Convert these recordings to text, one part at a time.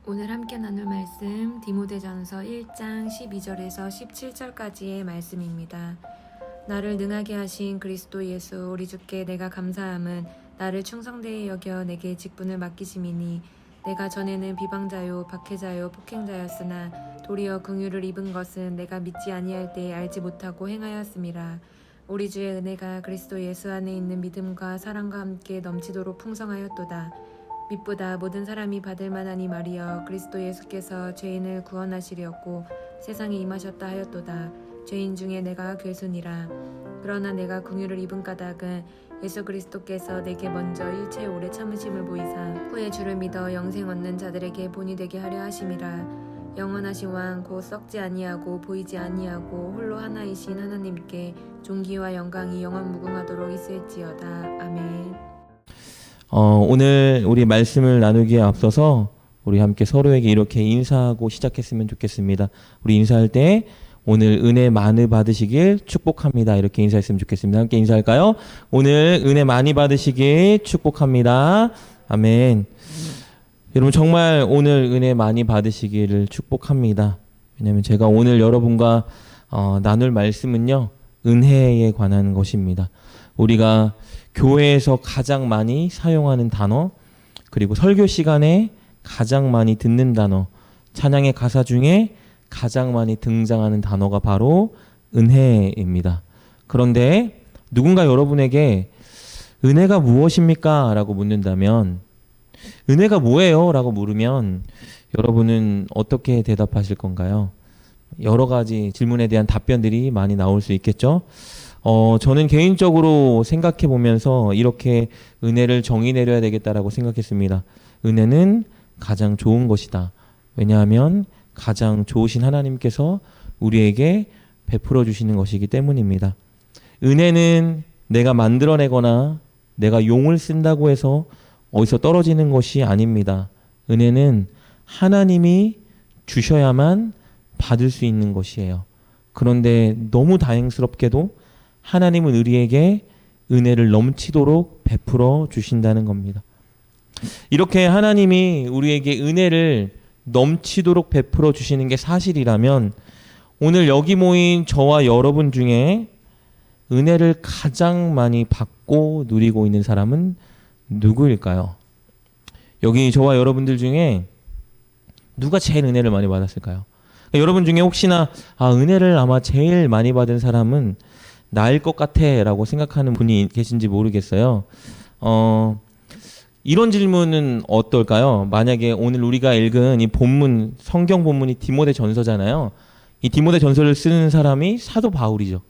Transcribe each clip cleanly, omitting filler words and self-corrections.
오늘 함께 나눌 말씀 디모데전서 1장 12절에서 17절까지의 말씀입니다. 나를 능하게 하신 그리스도 예수 우리 주께 내가 감사함은 나를 충성되이 여겨 내게 직분을 맡기심이니 내가 전에는 비방자요 박해자요 폭행자였으나 도리어 긍휼을 입은 것은 내가 믿지 아니할 때에 알지 못하고 행하였음이라. 우리 주의 은혜가 그리스도 예수 안에 있는 믿음과 사랑과 함께 넘치도록 풍성하였도다. 빛보다 모든 사람이 받을 만한 이 말이여 그리스도 예수께서 죄인을 구원하시려고 세상에 임하셨다 하였도다. 죄인 중에 내가 괴순이라. 그러나 내가 긍휼을 입은 까닭은 예수 그리스도께서 내게 먼저 일체 오래 참으심을 보이사 후에 주를 믿어 영생 얻는 자들에게 본이 되게 하려 하심이라. 영원하신 왕 곧 썩지 아니하고 보이지 아니하고 홀로 하나이신 하나님께 존귀와 영광이 영원 무궁하도록 있을지어다. 아멘. 오늘 우리 말씀을 나누기에 앞서서 우리 함께 서로에게 이렇게 인사하고 시작했으면 좋겠습니다. 우리 인사할 때 오늘 은혜 많이 받으시길 축복합니다. 이렇게 인사했으면 좋겠습니다. 함께 인사할까요? 오늘 은혜 많이 받으시길 축복합니다. 아멘. 여러분 정말 오늘 은혜 많이 받으시기를 축복합니다. 왜냐하면 제가 오늘 여러분과 나눌 말씀은요, 은혜에 관한 것입니다. 우리가 교회에서 가장 많이 사용하는 단어, 그리고 설교 시간에 가장 많이 듣는 단어, 찬양의 가사 중에 가장 많이 등장하는 단어가 바로 은혜입니다. 그런데 누군가 여러분에게 은혜가 무엇입니까? 라고 묻는다면, 은혜가 뭐예요? 라고 물으면 여러분은 어떻게 대답하실 건가요? 여러 가지 질문에 대한 답변들이 많이 나올 수 있겠죠? 저는 개인적으로 생각해 보면서 이렇게 은혜를 정의 내려야 되겠다라고 생각했습니다. 은혜는 가장 좋은 것이다. 왜냐하면 가장 좋으신 하나님께서 우리에게 베풀어 주시는 것이기 때문입니다. 은혜는 내가 만들어내거나 내가 용을 쓴다고 해서 어디서 떨어지는 것이 아닙니다. 은혜는 하나님이 주셔야만 받을 수 있는 것이에요. 그런데 너무 다행스럽게도 하나님은 우리에게 은혜를 넘치도록 베풀어 주신다는 겁니다. 이렇게 하나님이 우리에게 은혜를 넘치도록 베풀어 주시는 게 사실이라면 오늘 여기 모인 저와 여러분 중에 은혜를 가장 많이 받고 누리고 있는 사람은 누구일까요? 여기 저와 여러분들 중에 누가 제일 은혜를 많이 받았을까요? 여러분 중에 혹시나 은혜를 아마 제일 많이 받은 사람은 나일 것 같아 라고 생각하는 분이 계신지 모르겠어요. 이런 질문은 어떨까요? 만약에 오늘 우리가 읽은 이 본문, 성경 본문이 디모데 전서잖아요. 이 디모데 전서를 쓰는 사람이 사도 바울이죠.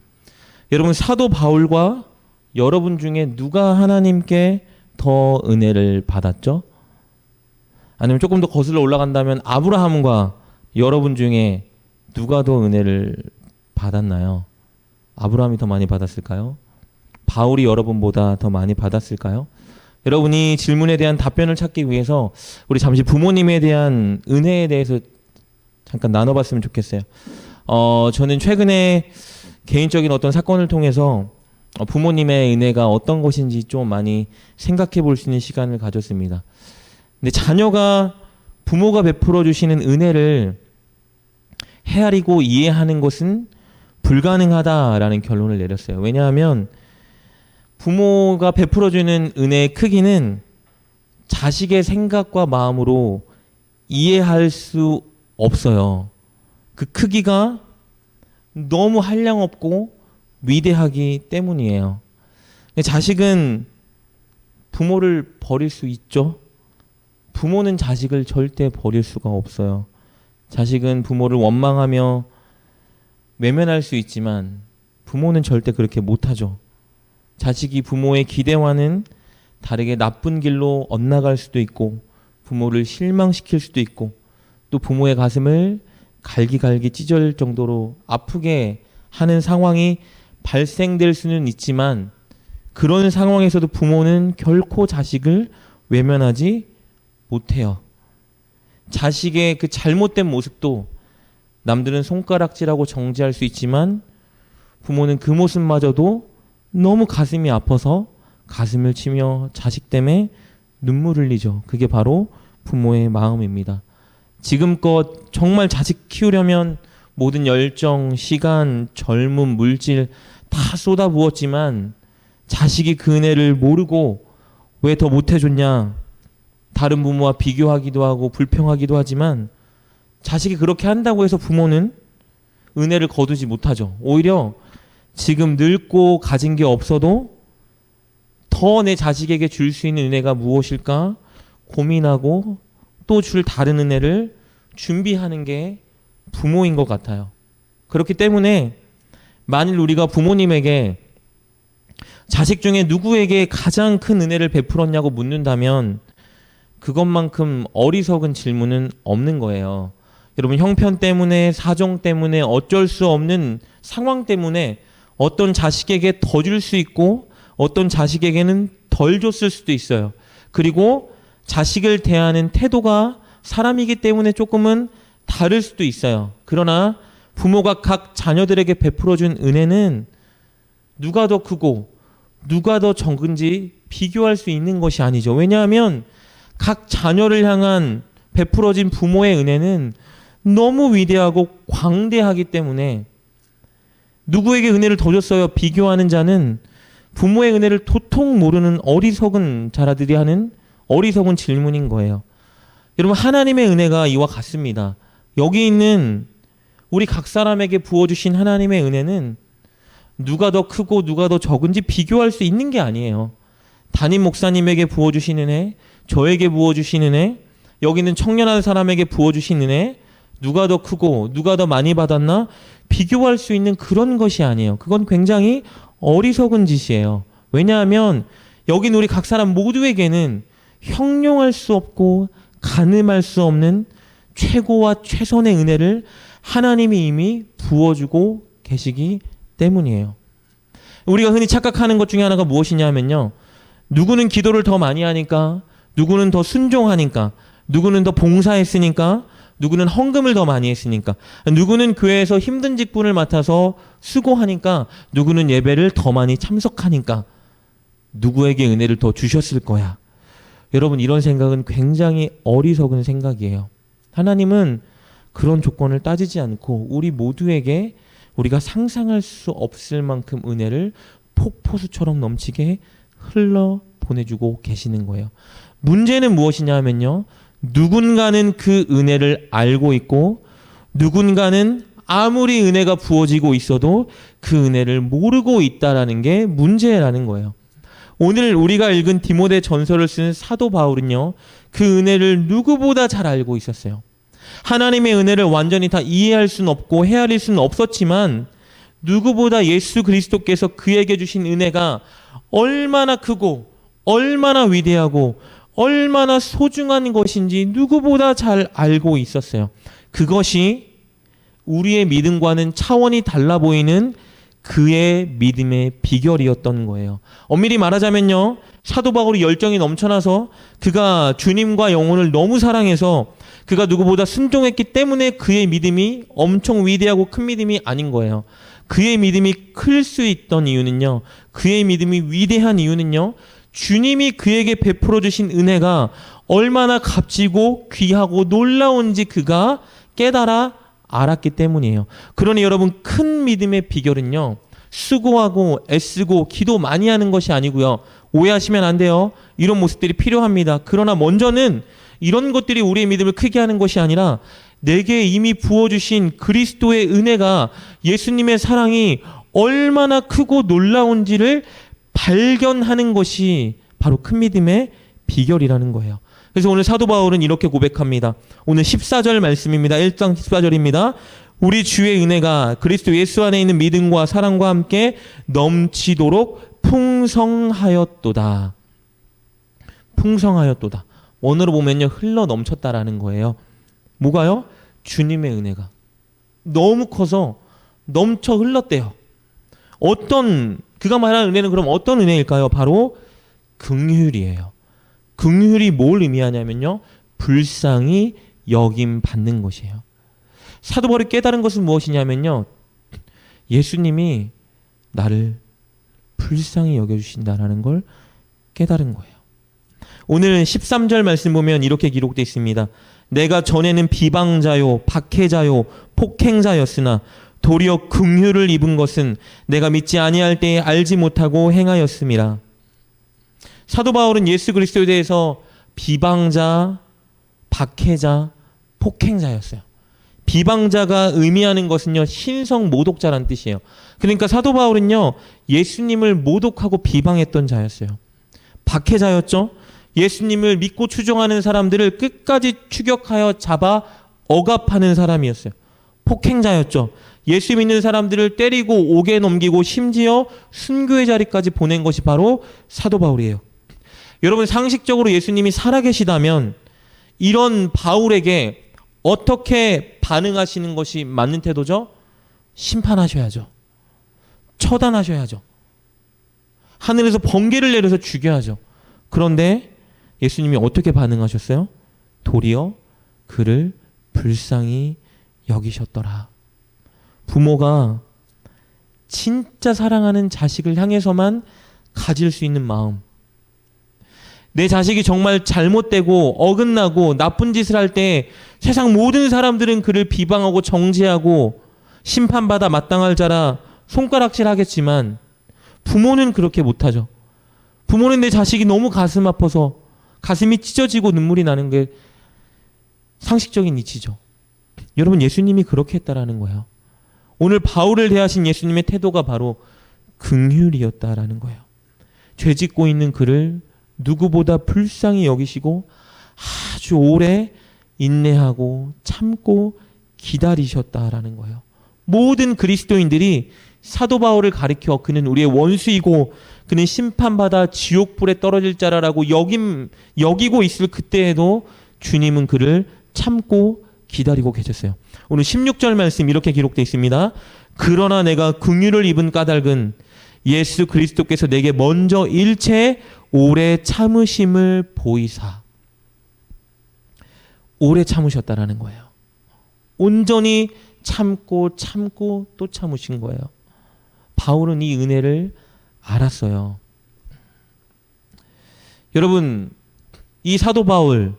여러분, 사도 바울과 여러분 중에 누가 하나님께 더 은혜를 받았죠? 아니면 조금 더 거슬러 올라간다면 아브라함과 여러분 중에 누가 더 은혜를 받았나요? 아브라함이 더 많이 받았을까요? 바울이 여러분보다 더 많이 받았을까요? 여러분이 질문에 대한 답변을 찾기 위해서 우리 잠시 부모님에 대한 은혜에 대해서 잠깐 나눠봤으면 좋겠어요. 저는 최근에 개인적인 어떤 사건을 통해서 부모님의 은혜가 어떤 것인지 좀 많이 생각해 볼 수 있는 시간을 가졌습니다. 근데 자녀가 부모가 베풀어 주시는 은혜를 헤아리고 이해하는 것은 불가능하다라는 결론을 내렸어요. 왜냐하면 부모가 베풀어주는 은혜의 크기는 자식의 생각과 마음으로 이해할 수 없어요. 그 크기가 너무 한량없고 위대하기 때문이에요. 자식은 부모를 버릴 수 있죠. 부모는 자식을 절대 버릴 수가 없어요. 자식은 부모를 원망하며 외면할 수 있지만 부모는 절대 그렇게 못하죠. 자식이 부모의 기대와는 다르게 나쁜 길로 엇나갈 수도 있고 부모를 실망시킬 수도 있고 또 부모의 가슴을 갈기갈기 찢을 정도로 아프게 하는 상황이 발생될 수는 있지만 그런 상황에서도 부모는 결코 자식을 외면하지 못해요. 자식의 그 잘못된 모습도 남들은 손가락질하고 정죄할 수 있지만 부모는 그 모습마저도 너무 가슴이 아파서 가슴을 치며 자식 때문에 눈물 흘리죠. 그게 바로 부모의 마음입니다. 지금껏 정말 자식 키우려면 모든 열정, 시간, 젊음, 물질 다 쏟아부었지만 자식이 그 은혜를 모르고 왜 더 못해줬냐, 다른 부모와 비교하기도 하고 불평하기도 하지만 자식이 그렇게 한다고 해서 부모는 은혜를 거두지 못하죠. 오히려 지금 늙고 가진 게 없어도 더 내 자식에게 줄 수 있는 은혜가 무엇일까 고민하고 또 줄 다른 은혜를 준비하는 게 부모인 것 같아요. 그렇기 때문에 만일 우리가 부모님에게 자식 중에 누구에게 가장 큰 은혜를 베풀었냐고 묻는다면 그것만큼 어리석은 질문은 없는 거예요. 여러분, 형편 때문에, 사정 때문에, 어쩔 수 없는 상황 때문에 어떤 자식에게 더 줄 수 있고 어떤 자식에게는 덜 줬을 수도 있어요. 그리고 자식을 대하는 태도가 사람이기 때문에 조금은 다를 수도 있어요. 그러나 부모가 각 자녀들에게 베풀어준 은혜는 누가 더 크고 누가 더 적은지 비교할 수 있는 것이 아니죠. 왜냐하면 각 자녀를 향한 베풀어진 부모의 은혜는 너무 위대하고 광대하기 때문에 누구에게 은혜를 더 줬어요? 비교하는 자는 부모의 은혜를 도통 모르는 어리석은 자라들이 하는 어리석은 질문인 거예요. 여러분, 하나님의 은혜가 이와 같습니다. 여기 있는 우리 각 사람에게 부어주신 하나님의 은혜는 누가 더 크고 누가 더 적은지 비교할 수 있는 게 아니에요. 담임 목사님에게 부어주신 은혜, 저에게 부어주신 은혜, 여기 있는 청년한 사람에게 부어주신 은혜, 누가 더 크고 누가 더 많이 받았나 비교할 수 있는 그런 것이 아니에요. 그건 굉장히 어리석은 짓이에요. 왜냐하면 여긴 우리 각 사람 모두에게는 형용할 수 없고 가늠할 수 없는 최고와 최선의 은혜를 하나님이 이미 부어주고 계시기 때문이에요. 우리가 흔히 착각하는 것 중에 하나가 무엇이냐 하면요, 누구는 기도를 더 많이 하니까, 누구는 더 순종하니까, 누구는 더 봉사했으니까, 누구는 헌금을 더 많이 했으니까, 누구는 교회에서 힘든 직분을 맡아서 수고하니까, 누구는 예배를 더 많이 참석하니까 누구에게 은혜를 더 주셨을 거야. 여러분, 이런 생각은 굉장히 어리석은 생각이에요. 하나님은 그런 조건을 따지지 않고 우리 모두에게 우리가 상상할 수 없을 만큼 은혜를 폭포수처럼 넘치게 흘러 보내주고 계시는 거예요. 문제는 무엇이냐 하면요, 누군가는 그 은혜를 알고 있고 누군가는 아무리 은혜가 부어지고 있어도 그 은혜를 모르고 있다라는 게 문제라는 거예요. 오늘 우리가 읽은 디모데 전서를 쓴 사도 바울은요, 그 은혜를 누구보다 잘 알고 있었어요. 하나님의 은혜를 완전히 다 이해할 수는 없고 헤아릴 수는 없었지만 누구보다 예수 그리스도께서 그에게 주신 은혜가 얼마나 크고 얼마나 위대하고 얼마나 소중한 것인지 누구보다 잘 알고 있었어요. 그것이 우리의 믿음과는 차원이 달라 보이는 그의 믿음의 비결이었던 거예요. 엄밀히 말하자면요, 사도 바울이 열정이 넘쳐나서 그가 주님과 영혼을 너무 사랑해서 그가 누구보다 순종했기 때문에 그의 믿음이 엄청 위대하고 큰 믿음이 아닌 거예요. 그의 믿음이 클 수 있던 이유는요, 그의 믿음이 위대한 이유는요, 주님이 그에게 베풀어 주신 은혜가 얼마나 값지고 귀하고 놀라운지 그가 깨달아 알았기 때문이에요. 그러니 여러분, 큰 믿음의 비결은요, 수고하고 애쓰고 기도 많이 하는 것이 아니고요. 오해하시면 안 돼요. 이런 모습들이 필요합니다. 그러나 먼저는 이런 것들이 우리의 믿음을 크게 하는 것이 아니라 내게 이미 부어주신 그리스도의 은혜가, 예수님의 사랑이 얼마나 크고 놀라운지를 발견하는 것이 바로 큰 믿음의 비결이라는 거예요. 그래서 오늘 사도 바울은 이렇게 고백합니다. 오늘 14절 말씀입니다. 1장 14절입니다. 우리 주의 은혜가 그리스도 예수 안에 있는 믿음과 사랑과 함께 넘치도록 풍성하였도다. 풍성하였도다. 원어로 보면요, 흘러 넘쳤다라는 거예요. 뭐가요? 주님의 은혜가 너무 커서 넘쳐 흘렀대요. 그가 말하는 은혜는 그럼 어떤 은혜일까요? 바로 긍휼이에요. 긍휼이 뭘 의미하냐면요, 불쌍히 여김 받는 것이에요. 사도 바울이 깨달은 것은 무엇이냐면요, 예수님이 나를 불쌍히 여겨주신다라는 걸 깨달은 거예요. 오늘 13절 말씀 보면 이렇게 기록되어 있습니다. 내가 전에는 비방자요, 박해자요, 폭행자였으나 도리어 긍휼을 입은 것은 내가 믿지 아니할 때에 알지 못하고 행하였음이라. 사도 바울은 예수 그리스도에 대해서 비방자, 박해자, 폭행자였어요. 비방자가 의미하는 것은요, 신성 모독자란 뜻이에요. 그러니까 사도 바울은요, 예수님을 모독하고 비방했던 자였어요. 박해자였죠. 예수님을 믿고 추종하는 사람들을 끝까지 추격하여 잡아 억압하는 사람이었어요. 폭행자였죠. 예수 믿는 사람들을 때리고 옥에 넘기고 심지어 순교의 자리까지 보낸 것이 바로 사도 바울이에요. 여러분, 상식적으로 예수님이 살아계시다면 이런 바울에게 어떻게 반응하시는 것이 맞는 태도죠? 심판하셔야죠. 처단하셔야죠. 하늘에서 번개를 내려서 죽여야죠. 그런데 예수님이 어떻게 반응하셨어요? 도리어 그를 불쌍히 여기셨더라. 부모가 진짜 사랑하는 자식을 향해서만 가질 수 있는 마음. 내 자식이 정말 잘못되고 어긋나고 나쁜 짓을 할 때 세상 모든 사람들은 그를 비방하고 정죄하고 심판받아 마땅할 자라 손가락질하겠지만 부모는 그렇게 못하죠. 부모는 내 자식이 너무 가슴 아파서 가슴이 찢어지고 눈물이 나는 게 상식적인 이치죠. 여러분, 예수님이 그렇게 했다라는 거예요. 오늘 바울을 대하신 예수님의 태도가 바로 긍휼이었다라는 거예요. 죄 짓고 있는 그를 누구보다 불쌍히 여기시고 아주 오래 인내하고 참고 기다리셨다라는 거예요. 모든 그리스도인들이 사도 바울을 가리켜 그는 우리의 원수이고 그는 심판받아 지옥불에 떨어질 자라라고 여기고 있을 그때에도 주님은 그를 참고 기다리고 계셨어요. 오늘 16절 말씀 이렇게 기록되어 있습니다. 그러나 내가 긍휼을 입은 까닭은 예수 그리스도께서 내게 먼저 일체 오래 참으심을 보이사. 오래 참으셨다라는 거예요. 온전히 참고 또 참으신 거예요. 바울은 이 은혜를 알았어요. 여러분, 이 사도 바울,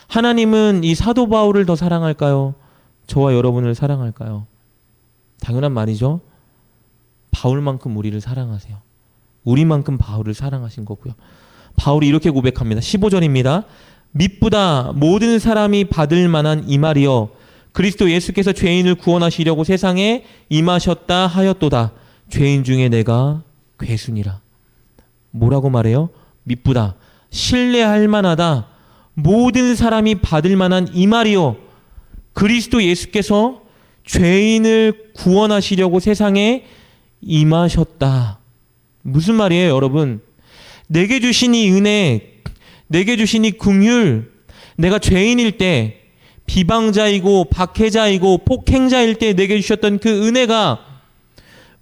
하나님은 이 사도 바울을 더 사랑할까요? 저와 여러분을 사랑할까요? 당연한 말이죠. 바울만큼 우리를 사랑하세요. 우리만큼 바울을 사랑하신 거고요. 바울이 이렇게 고백합니다. 15절입니다. mit보다 모든 사람이 받을 만한 이 말이여 그리스도 예수께서 죄인을 구원하시려고 세상에 임하셨다 하였도다. 죄인 중에 내가 괴순이라. 뭐라고 말해요? mit보다 신뢰할 만하다. 모든 사람이 받을 만한 이 말이요 그리스도 예수께서 죄인을 구원하시려고 세상에 임하셨다. 무슨 말이에요, 여러분? 내게 주신 이 은혜, 내게 주신 이 긍휼, 내가 죄인일 때, 비방자이고 박해자이고 폭행자일 때 내게 주셨던 그 은혜가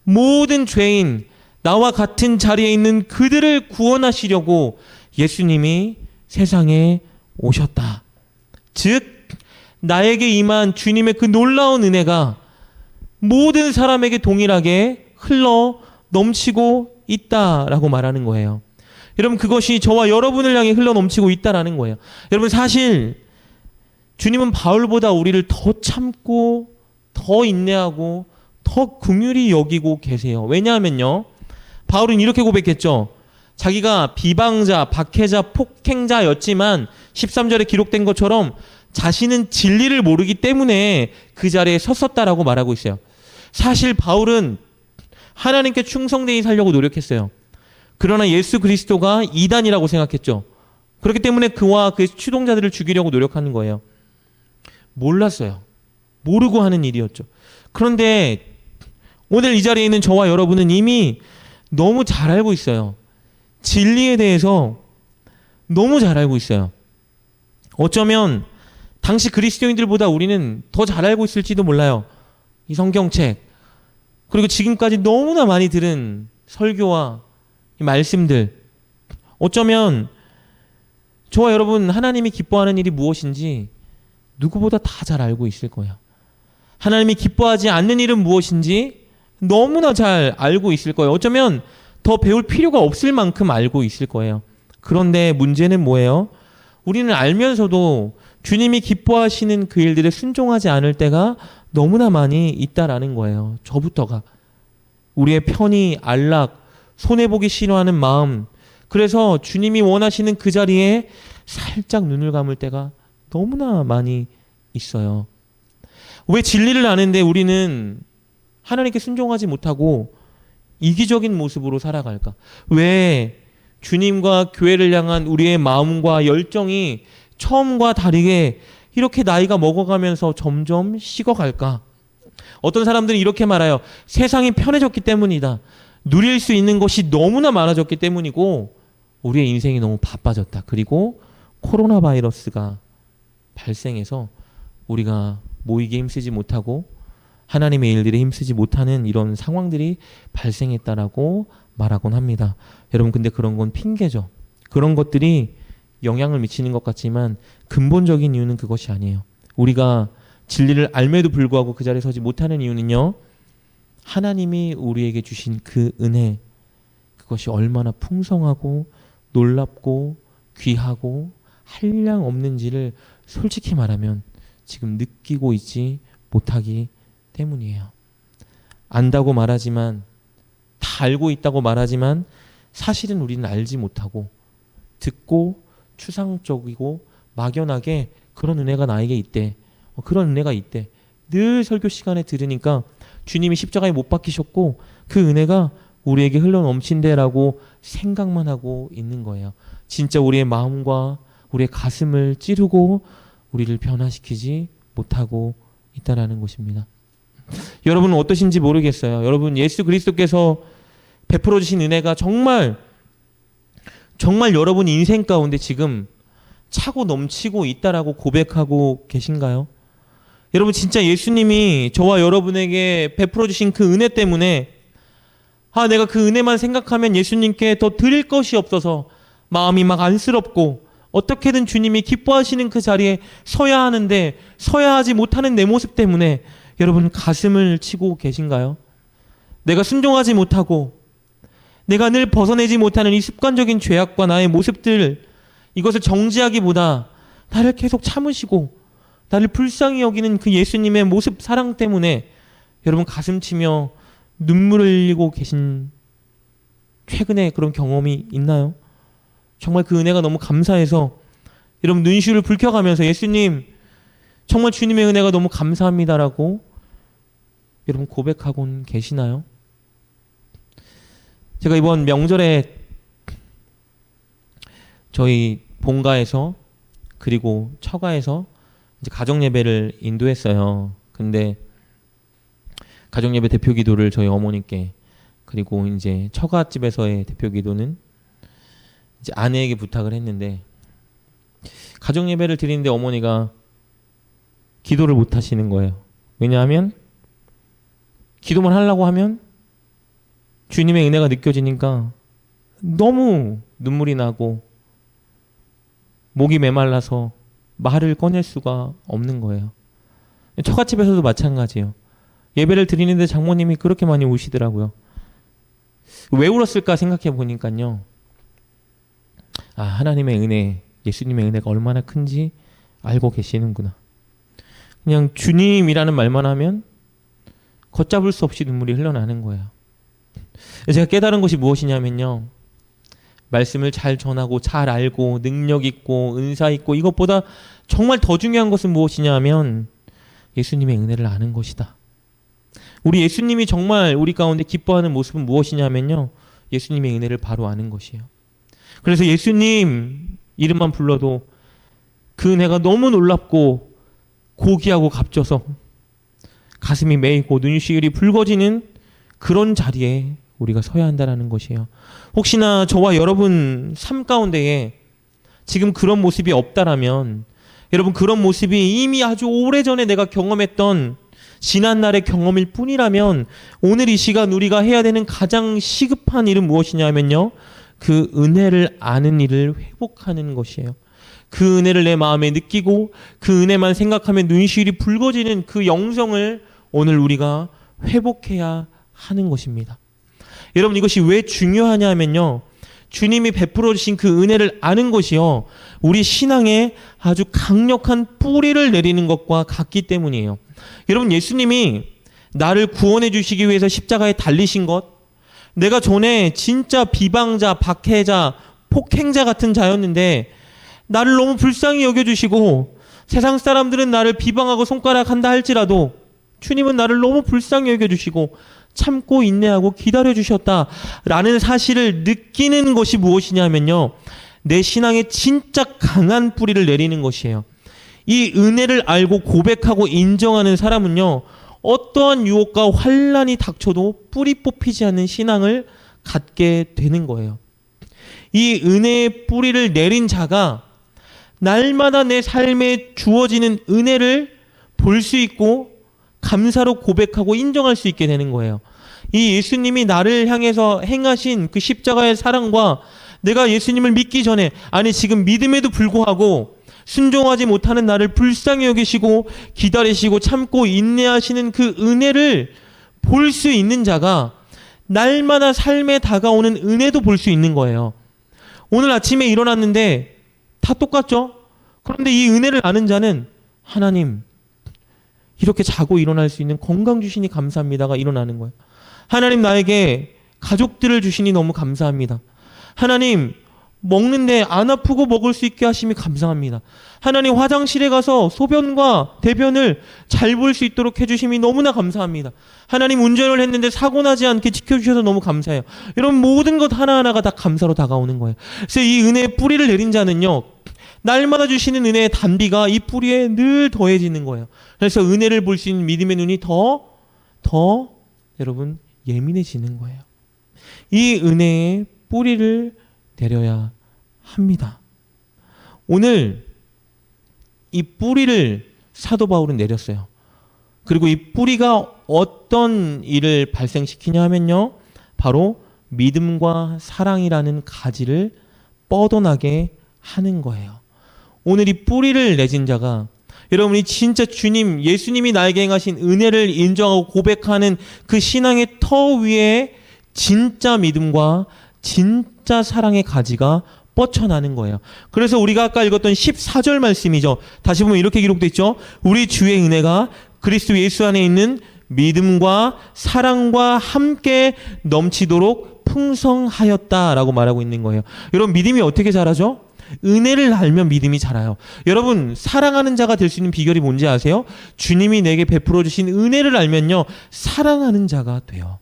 모든 죄인, 나와 같은 자리에 있는 그들을 구원하시려고 예수님이 세상에 오셨다. 즉 나에게 임한 주님의 그 놀라운 은혜가 모든 사람에게 동일하게 흘러 넘치고 있다라고 말하는 거예요. 여러분, 그것이 저와 여러분을 향해 흘러 넘치고 있다라는 거예요. 여러분, 사실 주님은 바울보다 우리를 더 참고 더 인내하고 더 긍휼히 여기고 계세요. 왜냐하면요, 바울은 이렇게 고백했죠. 자기가 비방자, 박해자, 폭행자였지만 13절에 기록된 것처럼 자신은 진리를 모르기 때문에 그 자리에 섰었다라고 말하고 있어요. 사실 바울은 하나님께 충성되이 살려고 노력했어요. 그러나 예수 그리스도가 이단이라고 생각했죠. 그렇기 때문에 그와 그의 추동자들을 죽이려고 노력하는 거예요. 몰랐어요. 모르고 하는 일이었죠. 그런데 오늘 이 자리에 있는 저와 여러분은 이미 너무 잘 알고 있어요. 진리에 대해서 너무 잘 알고 있어요. 어쩌면 당시 그리스도인들보다 우리는 더 잘 알고 있을지도 몰라요. 이 성경책, 그리고 지금까지 너무나 많이 들은 설교와 이 말씀들, 어쩌면 저와 여러분 하나님이 기뻐하는 일이 무엇인지 누구보다 다 잘 알고 있을 거예요. 하나님이 기뻐하지 않는 일은 무엇인지 너무나 잘 알고 있을 거예요. 어쩌면 더 배울 필요가 없을 만큼 알고 있을 거예요. 그런데 문제는 뭐예요? 우리는 알면서도 주님이 기뻐하시는 그 일들에 순종하지 않을 때가 너무나 많이 있다라는 거예요. 저부터가. 우리의 편의, 안락, 손해보기 싫어하는 마음, 그래서 주님이 원하시는 그 자리에 살짝 눈을 감을 때가 너무나 많이 있어요. 왜 진리를 아는데 우리는 하나님께 순종하지 못하고 이기적인 모습으로 살아갈까? 왜 주님과 교회를 향한 우리의 마음과 열정이 처음과 다르게 이렇게 나이가 먹어가면서 점점 식어갈까? 어떤 사람들은 이렇게 말해요. 세상이 편해졌기 때문이다. 누릴 수 있는 것이 너무나 많아졌기 때문이고 우리의 인생이 너무 바빠졌다. 그리고 코로나 바이러스가 발생해서 우리가 모이기 힘쓰지 못하고 하나님의 일들에 힘쓰지 못하는 이런 상황들이 발생했다라고 말하곤 합니다. 여러분, 근데 그런 건 핑계죠. 그런 것들이 영향을 미치는 것 같지만 근본적인 이유는 그것이 아니에요. 우리가 진리를 알매도 불구하고 그 자리에 서지 못하는 이유는요, 하나님이 우리에게 주신 그 은혜, 그것이 얼마나 풍성하고 놀랍고 귀하고 한량 없는지를 솔직히 말하면 지금 느끼고 있지 못하기 때문이에요. 안다고 말하지만, 다 알고 있다고 말하지만 사실은 우리는 알지 못하고 듣고 추상적이고 막연하게 그런 은혜가 나에게 있대, 그런 은혜가 있대, 늘 설교 시간에 들으니까 주님이 십자가에 못 박히셨고 그 은혜가 우리에게 흘러 넘친대라고 생각만 하고 있는 거예요. 진짜 우리의 마음과 우리의 가슴을 찌르고 우리를 변화시키지 못하고 있다라는 것입니다. 여러분은 어떠신지 모르겠어요. 여러분, 예수 그리스도께서 베풀어 주신 은혜가 정말 여러분 인생 가운데 지금 차고 넘치고 있다라고 고백하고 계신가요? 여러분, 진짜 예수님이 저와 여러분에게 베풀어 주신 그 은혜 때문에 내가 그 은혜만 생각하면 예수님께 더 드릴 것이 없어서 마음이 막 안쓰럽고 어떻게든 주님이 기뻐하시는 그 자리에 서야 하는데 서야 하지 못하는 내 모습 때문에 여러분 가슴을 치고 계신가요? 내가 순종하지 못하고 내가 늘 벗어내지 못하는 이 습관적인 죄악과 나의 모습들, 이것을 정지하기보다 나를 계속 참으시고 나를 불쌍히 여기는 그 예수님의 모습, 사랑 때문에 여러분 가슴 치며 눈물을 흘리고 계신 최근에 그런 경험이 있나요? 정말 그 은혜가 너무 감사해서 여러분 눈시울을 붉혀가면서 예수님, 정말 주님의 은혜가 너무 감사합니다라고 여러분 고백하곤 계시나요? 제가 이번 명절에 저희 본가에서 그리고 처가에서 이제 가정예배를 인도했어요. 근데 가정예배 대표기도를 저희 어머니께, 그리고 이제 처가집에서의 대표기도는 이제 아내에게 부탁을 했는데, 가정예배를 드리는데 어머니가 기도를 못 하시는 거예요. 왜냐하면 기도만 하려고 하면 주님의 은혜가 느껴지니까 너무 눈물이 나고 목이 메말라서 말을 꺼낼 수가 없는 거예요. 처갓집에서도 마찬가지예요. 예배를 드리는데 장모님이 그렇게 많이 우시더라고요. 왜 울었을까 생각해 보니까요, 하나님의 은혜, 예수님의 은혜가 얼마나 큰지 알고 계시는구나. 그냥 주님이라는 말만 하면 걷잡을 수 없이 눈물이 흘러나는 거예요. 제가 깨달은 것이 무엇이냐면요, 말씀을 잘 전하고 잘 알고 능력 있고 은사 있고 이것보다 정말 더 중요한 것은 무엇이냐 하면 예수님의 은혜를 아는 것이다. 우리 예수님이 정말 우리 가운데 기뻐하는 모습은 무엇이냐면요, 예수님의 은혜를 바로 아는 것이에요. 그래서 예수님 이름만 불러도 그 은혜가 너무 놀랍고 고귀하고 값져서 가슴이 메이고 눈시울이 붉어지는 그런 자리에 우리가 서야 한다는 것이에요. 혹시나 저와 여러분 삶 가운데에 지금 그런 모습이 없다라면, 여러분 그런 모습이 이미 아주 오래전에 내가 경험했던 지난날의 경험일 뿐이라면, 오늘 이 시간 우리가 해야 되는 가장 시급한 일은 무엇이냐면요, 그 은혜를 아는 일을 회복하는 것이에요. 그 은혜를 내 마음에 느끼고 그 은혜만 생각하면 눈시울이 붉어지는 그 영성을 오늘 우리가 회복해야 하는 것입니다. 여러분, 이것이 왜 중요하냐면요, 주님이 베풀어 주신 그 은혜를 아는 것이요, 우리 신앙에 아주 강력한 뿌리를 내리는 것과 같기 때문이에요. 여러분, 예수님이 나를 구원해 주시기 위해서 십자가에 달리신 것, 내가 전에 진짜 비방자, 박해자, 폭행자 같은 자였는데 나를 너무 불쌍히 여겨주시고, 세상 사람들은 나를 비방하고 손가락한다 할지라도 주님은 나를 너무 불쌍히 여겨주시고 참고 인내하고 기다려주셨다라는 사실을 느끼는 것이 무엇이냐면요, 내 신앙에 진짜 강한 뿌리를 내리는 것이에요. 이 은혜를 알고 고백하고 인정하는 사람은요, 어떠한 유혹과 환난이 닥쳐도 뿌리 뽑히지 않는 신앙을 갖게 되는 거예요. 이 은혜의 뿌리를 내린 자가 날마다 내 삶에 주어지는 은혜를 볼 수 있고 감사로 고백하고 인정할 수 있게 되는 거예요. 이 예수님이 나를 향해서 행하신 그 십자가의 사랑과 내가 예수님을 믿기 전에, 아니 지금 믿음에도 불구하고 순종하지 못하는 나를 불쌍히 여기시고 기다리시고 참고 인내하시는 그 은혜를 볼 수 있는 자가 날마다 삶에 다가오는 은혜도 볼 수 있는 거예요. 오늘 아침에 일어났는데 다 똑같죠? 그런데 이 은혜를 아는 자는 하나님, 이렇게 자고 일어날 수 있는 건강 주시니 감사합니다가 일어나는 거예요. 하나님, 나에게 가족들을 주시니 너무 감사합니다. 하나님, 먹는데 안 아프고 먹을 수 있게 하심이 감사합니다. 하나님, 화장실에 가서 소변과 대변을 잘 볼 수 있도록 해주심이 너무나 감사합니다. 하나님, 운전을 했는데 사고 나지 않게 지켜주셔서 너무 감사해요. 이런 모든 것 하나하나가 다 감사로 다가오는 거예요. 그래서 이 은혜의 뿌리를 내린 자는요, 날마다 주시는 은혜의 단비가 이 뿌리에 늘 더해지는 거예요. 그래서 은혜를 볼 수 있는 믿음의 눈이 더 여러분 예민해지는 거예요. 이 은혜의 뿌리를 내려야 합니다. 오늘 이 뿌리를 사도 바울은 내렸어요. 그리고 이 뿌리가 어떤 일을 발생시키냐 하면요, 바로 믿음과 사랑이라는 가지를 뻗어나게 하는 거예요. 오늘 이 뿌리를 내진 자가, 여러분이 진짜 주님, 예수님이 나에게 행하신 은혜를 인정하고 고백하는 그 신앙의 터 위에 진짜 믿음과 진짜 사랑의 가지가 뻗쳐나는 거예요. 그래서 우리가 아까 읽었던 14절 말씀이죠. 다시 보면 이렇게 기록되어 있죠. 우리 주의 은혜가 그리스도 예수 안에 있는 믿음과 사랑과 함께 넘치도록 풍성하였다라고 말하고 있는 거예요. 여러분, 믿음이 어떻게 자라죠? 은혜를 알면 믿음이 자라요. 여러분, 사랑하는 자가 될 수 있는 비결이 뭔지 아세요? 주님이 내게 베풀어 주신 은혜를 알면요, 사랑하는 자가 돼요.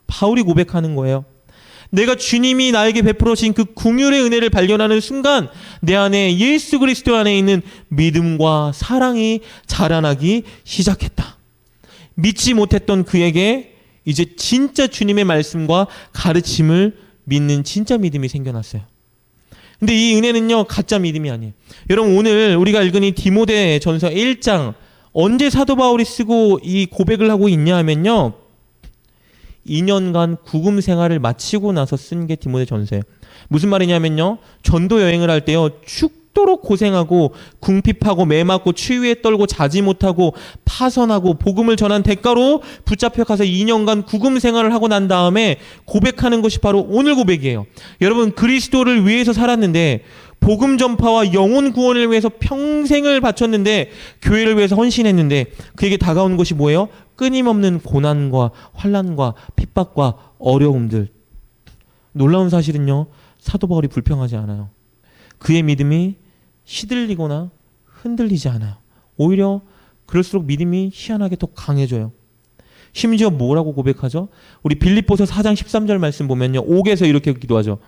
바울이 고백하는 거예요. 내가 주님이 나에게 베풀어 주신 그 긍휼의 은혜를 발견하는 순간 내 안에 예수 그리스도 안에 있는 믿음과 사랑이 자라나기 시작했다. 믿지 못했던 그에게 이제 진짜 주님의 말씀과 가르침을 믿는 진짜 믿음이 생겨났어요. 근데 이 은혜는요, 가짜 믿음이 아니에요. 여러분, 오늘 우리가 읽은 이 디모데전서 1장, 언제 사도 바울이 쓰고 이 고백을 하고 있냐 하면요, 2년간 구금 생활을 마치고 나서 쓴 게 디모데전서예요. 무슨 말이냐면요, 전도 여행을 할 때요, 죽도록 고생하고 궁핍하고 매맞고 추위에 떨고 자지 못하고 파선하고 복음을 전한 대가로 붙잡혀 가서 2년간 구금 생활을 하고 난 다음에 고백하는 것이 바로 오늘 고백이에요. 여러분, 그리스도를 위해서 살았는데, 복음 전파와 영혼 구원을 위해서 평생을 바쳤는데, 교회를 위해서 헌신했는데, 그에게 다가오는 것이 뭐예요? 끊임없는 고난과 환난과 핍박과 어려움들. 놀라운 사실은요, 사도 바울이 불평하지 않아요. 그의 믿음이 시들리거나 흔들리지 않아요. 오히려 그럴수록 믿음이 희한하게 더 강해져요. 심지어 뭐라고 고백하죠? 우리 빌립보서 4장 13절 말씀 보면요, 옥에서 이렇게 기도하죠.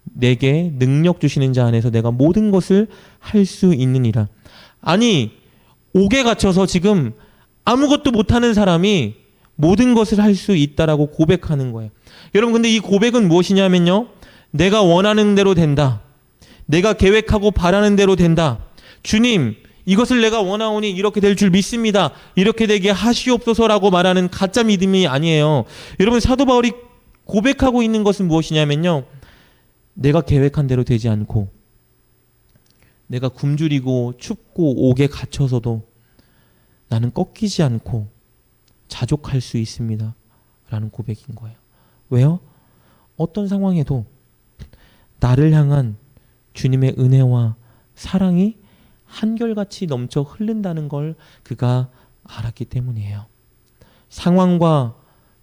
내게 능력 주시는 자 안에서 내가 모든 것을 할 수 있느니라. 아니, 옥에 갇혀서 지금 아무것도 못하는 사람이 모든 것을 할 수 있다라고 고백하는 거예요. 여러분, 근데 이 고백은 무엇이냐면요, 내가 원하는 대로 된다. 내가 계획하고 바라는 대로 된다. 주님, 이것을 내가 원하오니 이렇게 될 줄 믿습니다. 이렇게 되게 하시옵소서라고 말하는 가짜 믿음이 아니에요. 여러분, 사도 바울이 고백하고 있는 것은 무엇이냐면요, 내가 계획한 대로 되지 않고, 내가 굶주리고 춥고 옥에 갇혀서도 나는 꺾이지 않고 자족할 수 있습니다 라는 고백인 거예요. 왜요? 어떤 상황에도 나를 향한 주님의 은혜와 사랑이 한결같이 넘쳐 흐른다는 걸 그가 알았기 때문이에요. 상황과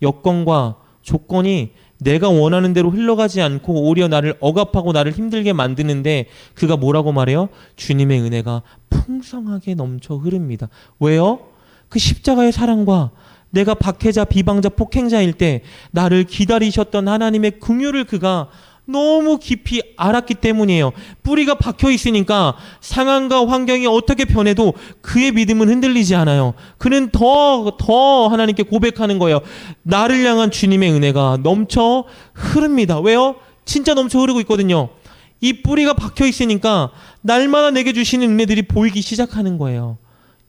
여건과 조건이 내가 원하는 대로 흘러가지 않고 오히려 나를 억압하고 나를 힘들게 만드는데 그가 뭐라고 말해요? 주님의 은혜가 풍성하게 넘쳐 흐릅니다. 왜요? 그 십자가의 사랑과 내가 박해자, 비방자, 폭행자일 때 나를 기다리셨던 하나님의 긍휼을 그가 너무 깊이 알았기 때문이에요. 뿌리가 박혀 있으니까 상황과 환경이 어떻게 변해도 그의 믿음은 흔들리지 않아요. 그는 더 하나님께 고백하는 거예요. 나를 향한 주님의 은혜가 넘쳐 흐릅니다. 왜요? 진짜 넘쳐 흐르고 있거든요. 이 뿌리가 박혀 있으니까 날마다 내게 주시는 은혜들이 보이기 시작하는 거예요.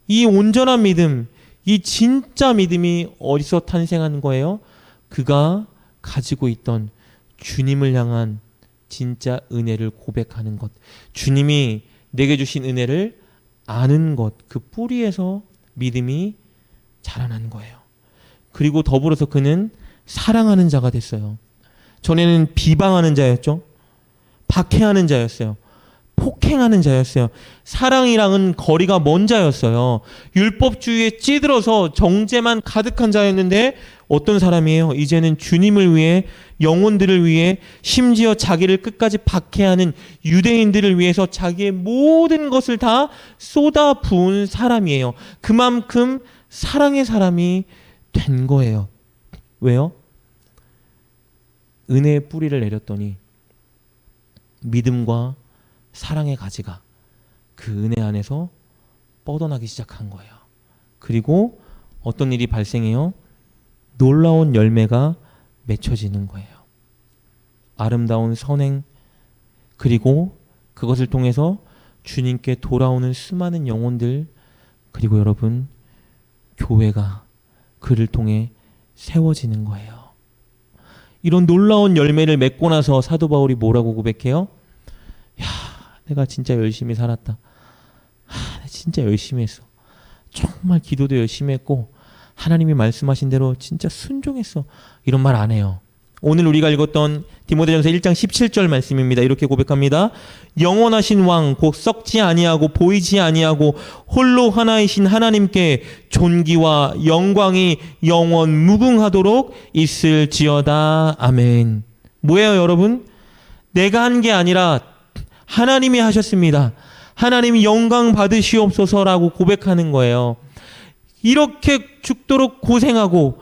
이 온전한 믿음, 이 진짜 믿음이 어디서 탄생한 거예요? 그가 가지고 있던 주님을 향한 진짜 은혜를 고백하는 것, 주님이 내게 주신 은혜를 아는 것, 그 뿌리에서 믿음이 자라난 거예요. 그리고 더불어서 그는 사랑하는 자가 됐어요. 전에는 비방하는 자였죠. 박해하는 자였어요. 폭행하는 자였어요. 사랑이랑은 거리가 먼 자였어요. 율법주의에 찌들어서 정죄만 가득한 자였는데 어떤 사람이에요? 이제는 주님을 위해, 영혼들을 위해, 심지어 자기를 끝까지 박해하는 유대인들을 위해서 자기의 모든 것을 다 쏟아 부은 사람이에요. 그만큼 사랑의 사람이 된 거예요. 왜요? 은혜의 뿌리를 내렸더니 믿음과 사랑의 가지가 그 은혜 안에서 뻗어나기 시작한 거예요. 그리고 어떤 일이 발생해요? 놀라운 열매가 맺혀지는 거예요. 아름다운 선행, 그리고 그것을 통해서 주님께 돌아오는 수많은 영혼들, 그리고 여러분, 교회가 그를 통해 세워지는 거예요. 이런 놀라운 열매를 맺고 나서 사도 바울이 뭐라고 고백해요? 야, 내가 진짜 열심히 살았다. 내가 진짜 열심히 했어. 정말 기도도 열심히 했고 하나님이 말씀하신 대로 진짜 순종했어. 이런 말 안 해요. 오늘 우리가 읽었던 디모데전서 1장 17절 말씀입니다. 이렇게 고백합니다. 영원하신 왕 곧 썩지 아니하고 보이지 아니하고 홀로 하나이신 하나님께 존귀와 영광이 영원 무궁하도록 있을지어다. 아멘. 뭐예요, 여러분? 내가 한 게 아니라 하나님이 하셨습니다. 하나님이 영광 받으시옵소서라고 고백하는 거예요. 이렇게 죽도록 고생하고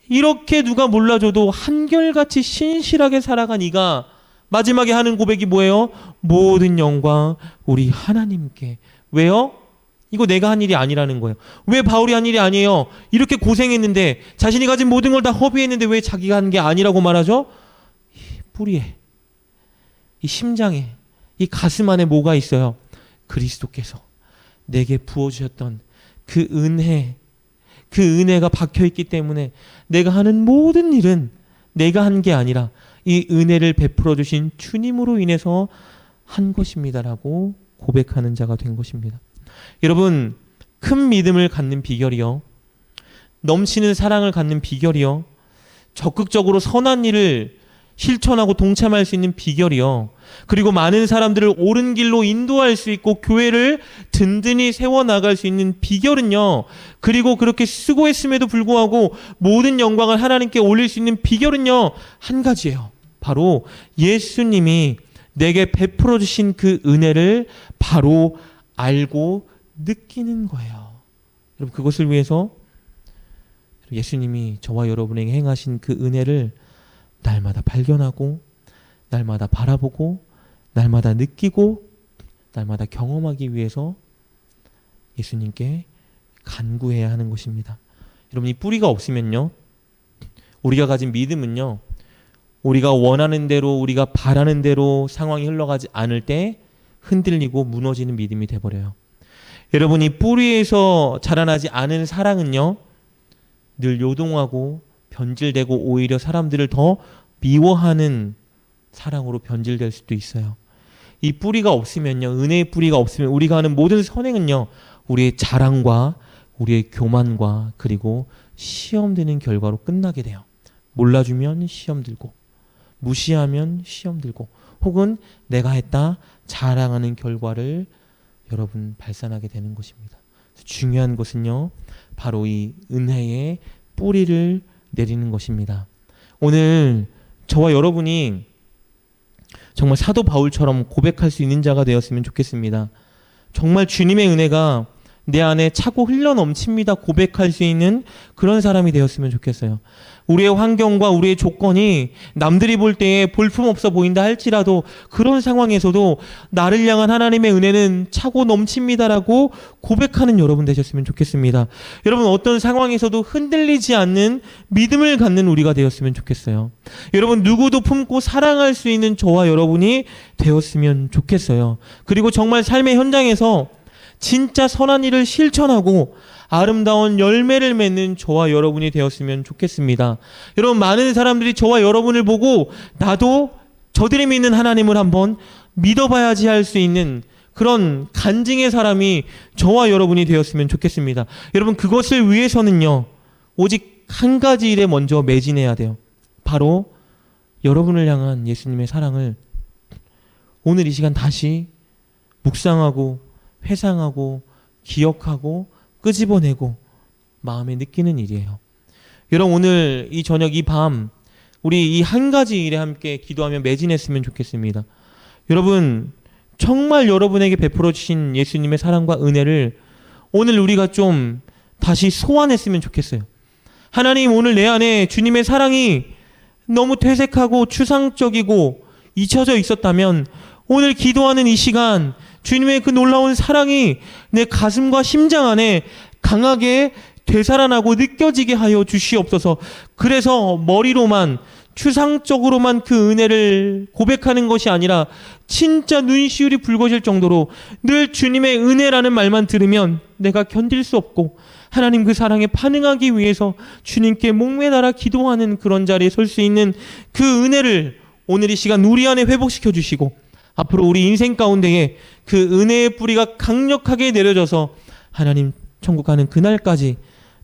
이렇게 누가 몰라줘도 한결같이 신실하게 살아간 이가 마지막에 하는 고백이 뭐예요? 모든 영광 우리 하나님께. 왜요? 이거 내가 한 일이 아니라는 거예요. 왜 바울이 한 일이 아니에요? 이렇게 고생했는데, 자신이 가진 모든 걸 다 허비했는데 왜 자기가 한 게 아니라고 말하죠? 이 뿌리에, 이 심장에, 이 가슴 안에 뭐가 있어요? 그리스도께서 내게 부어주셨던 그 은혜, 그 은혜가 박혀있기 때문에 내가 하는 모든 일은 내가 한 게 아니라 이 은혜를 베풀어 주신 주님으로 인해서 한 것입니다라고 고백하는 자가 된 것입니다. 여러분, 큰 믿음을 갖는 비결이요, 넘치는 사랑을 갖는 비결이요, 적극적으로 선한 일을 실천하고 동참할 수 있는 비결이요, 그리고 많은 사람들을 옳은 길로 인도할 수 있고 교회를 든든히 세워나갈 수 있는 비결은요, 그리고 그렇게 수고했음에도 불구하고 모든 영광을 하나님께 올릴 수 있는 비결은요, 한 가지예요. 바로 예수님이 내게 베풀어 주신 그 은혜를 바로 알고 느끼는 거예요. 여러분, 그것을 위해서 예수님이 저와 여러분에게 행하신 그 은혜를 날마다 발견하고, 날마다 바라보고, 날마다 느끼고, 날마다 경험하기 위해서 예수님께 간구해야 하는 것입니다. 여러분, 이 뿌리가 없으면요, 우리가 가진 믿음은요, 우리가 원하는 대로, 우리가 바라는 대로 상황이 흘러가지 않을 때 흔들리고 무너지는 믿음이 돼버려요. 여러분, 이 뿌리에서 자라나지 않은 사랑은요, 늘 요동하고 변질되고 오히려 사람들을 더 미워하는 사랑으로 변질될 수도 있어요. 이 뿌리가 없으면요, 은혜의 뿌리가 없으면 우리가 하는 모든 선행은요, 우리의 자랑과 우리의 교만과 그리고 시험 드는 결과로 끝나게 돼요. 몰라주면 시험 들고, 무시하면 시험 들고, 혹은 내가 했다 자랑하는 결과를 여러분 발산하게 되는 것입니다. 중요한 것은요, 바로 이 은혜의 뿌리를 내리는 것입니다. 오늘 저와 여러분이 정말 사도 바울처럼 고백할 수 있는 자가 되었으면 좋겠습니다. 정말 주님의 은혜가 내 안에 차고 흘러 넘칩니다 고백할 수 있는 그런 사람이 되었으면 좋겠어요. 우리의 환경과 우리의 조건이 남들이 볼 때에 볼품없어 보인다 할지라도 그런 상황에서도 나를 향한 하나님의 은혜는 차고 넘칩니다라고 고백하는 여러분 되셨으면 좋겠습니다. 여러분, 어떤 상황에서도 흔들리지 않는 믿음을 갖는 우리가 되었으면 좋겠어요. 여러분, 누구도 품고 사랑할 수 있는 저와 여러분이 되었으면 좋겠어요. 그리고 정말 삶의 현장에서 진짜 선한 일을 실천하고 아름다운 열매를 맺는 저와 여러분이 되었으면 좋겠습니다. 여러분, 많은 사람들이 저와 여러분을 보고 나도 저들이 믿는 하나님을 한번 믿어봐야지 할 수 있는 그런 간증의 사람이 저와 여러분이 되었으면 좋겠습니다. 여러분, 그것을 위해서는요, 오직 한 가지 일에 먼저 매진해야 돼요. 바로 여러분을 향한 예수님의 사랑을 오늘 이 시간 다시 묵상하고 회상하고 기억하고 끄집어내고 마음에 느끼는 일이에요. 여러분, 오늘 이 저녁 이 밤 우리 이 한 가지 일에 함께 기도하며 매진했으면 좋겠습니다. 여러분, 정말 여러분에게 베풀어 주신 예수님의 사랑과 은혜를 오늘 우리가 좀 다시 소환했으면 좋겠어요. 하나님, 오늘 내 안에 주님의 사랑이 너무 퇴색하고 추상적이고 잊혀져 있었다면 오늘 기도하는 이 시간 주님의 그 놀라운 사랑이 내 가슴과 심장 안에 강하게 되살아나고 느껴지게 하여 주시옵소서. 그래서 머리로만 추상적으로만 그 은혜를 고백하는 것이 아니라 진짜 눈시울이 붉어질 정도로 늘 주님의 은혜라는 말만 들으면 내가 견딜 수 없고 하나님 그 사랑에 반응하기 위해서 주님께 목매달아 기도하는 그런 자리에 설 수 있는 그 은혜를 오늘 이 시간 우리 안에 회복시켜 주시고 앞으로 우리 인생 가운데에 그 은혜의 뿌리가 강력하게 내려져서 하나님 천국 가는 그날까지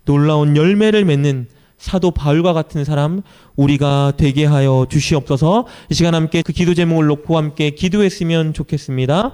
놀라운 열매를 맺는 사도 바울과 같은 사람 우리가 되게 하여 주시옵소서. 이 시간 함께 그 기도 제목을 놓고 함께 기도했으면 좋겠습니다.